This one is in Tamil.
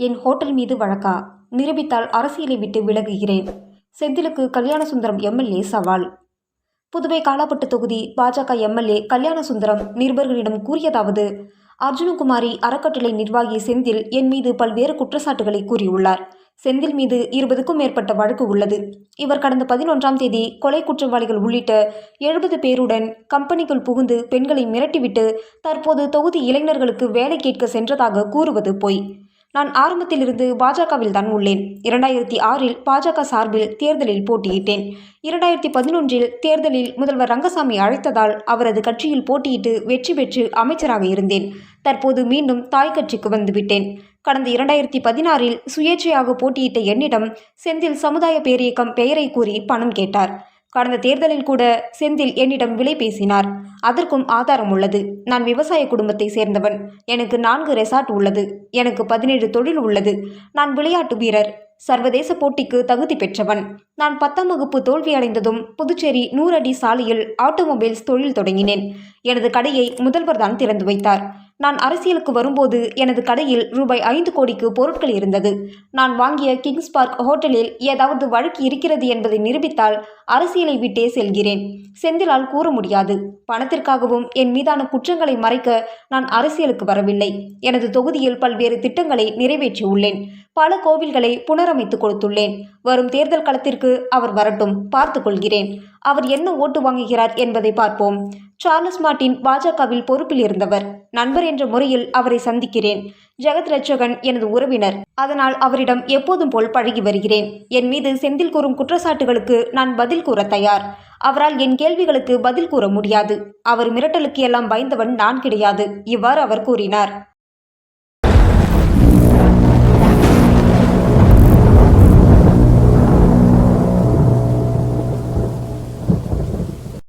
என் ஹோட்டல் மீது வழக்கா? நிரூபித்தால் அரசியலை விட்டு விலகுகிறேன். செந்திலுக்கு கல்யாணசுந்தரம் எம்எல்ஏ சவால். புதுவை காலாப்பட்டு தொகுதி பாஜக எம்எல்ஏ கல்யாணசுந்தரம் நிருபர்களிடம் கூறியதாவது: அர்ஜுனகுமாரி அறக்கட்டளை நிர்வாகி செந்தில் என் மீது பல்வேறு குற்றச்சாட்டுகளை கூறியுள்ளார். செந்தில் மீது 20க்கும் மேற்பட்ட வழக்கு உள்ளது. இவர் கடந்த 11ஆம் தேதி கொலை குற்றவாளிகள் உள்ளிட்ட 70 பேருடன் கம்பெனிக்குள் புகுந்து பெண்களை மிரட்டிவிட்டு தற்போது தொகுதி இளைஞர்களுக்கு வேலை கேட்க சென்றதாக கூறுவது பொய். நான் ஆரம்பத்திலிருந்து பாஜகவில் தான் உள்ளேன். 2006இல் பாஜக சார்பில் தேர்தலில் போட்டியிட்டேன். 2011இல் தேர்தலில் முதல்வர் ரங்கசாமி அழைத்ததால் அவரது கட்சியில் போட்டியிட்டு வெற்றி பெற்று அமைச்சராக இருந்தேன். தற்போது மீண்டும் தாய் கட்சிக்கு வந்துவிட்டேன். கடந்த 2016இல் சுயேட்சையாக போட்டியிட்ட என்னிடம் செந்தில் சமுதாய பேரியக்கம் பெயரை கூறி பணம் கேட்டார். கடந்த தேர்தலில் கூட செந்தில் என்னிடம் விலை பேசினார். அதற்கும் ஆதாரம் உள்ளது. நான் விவசாய குடும்பத்தை சேர்ந்தவன். எனக்கு 4 ரெசார்ட் உள்ளது. எனக்கு 17 தொழில் உள்ளது. நான் விளையாட்டு வீரர். சர்வதேச போட்டிக்கு தகுதி பெற்றவன். நான் 10ஆம் வகுப்பு தோல்வி அடைந்ததும் புதுச்சேரி 100 அடி சாலையில் ஆட்டோமொபைல்ஸ் தொழில் தொடங்கினேன். எனது கடையை முதல்வர் தான் திறந்து வைத்தார். நான் அரசியலுக்கு வரும்போது எனது கடையில் ரூபாய் 5 கோடிக்கு பொருட்கள் இருந்தது. நான் வாங்கிய கிங்ஸ் பார்க் ஹோட்டலில் ஏதாவது வழக்கு இருக்கிறது என்பதை நிரூபித்தால் அரசியலை விட்டே செல்கிறேன். செந்திலால் கூற முடியாது. பணத்திற்காகவும் என் மீதான குற்றங்களை மறைக்க நான் அரசியலுக்கு வரவில்லை. எனது தொகுதியில் பல்வேறு திட்டங்களை நிறைவேற்றியுள்ளேன். பல கோவில்களை புனரமைத்து கொடுத்துள்ளேன். வரும் தேர்தல் களத்திற்கு அவர் வரட்டும், பார்த்து கொள்கிறேன். அவர் என்ன ஓட்டு வாங்குகிறார் என்பதை பார்ப்போம். சார்லஸ் மார்ட்டின் பாஜகவில் பொறுப்பில் இருந்தவர். நண்பர் என்ற முறையில் அவரை சந்திக்கிறேன். ஜெகத் ரட்சகன் எனது உறவினர். அதனால் அவரிடம் எப்போதும் போல் பழகி வருகிறேன். என் மீது செந்தில் கூறும் குற்றச்சாட்டுகளுக்கு நான் பதில் கூற தயார். அவரால் என் கேள்விகளுக்கு பதில் கூற முடியாது. அவர் மிரட்டலுக்கு எல்லாம் பயந்தவன் நான் கிடையாது. இவ்வாறு அவர் கூறினார்.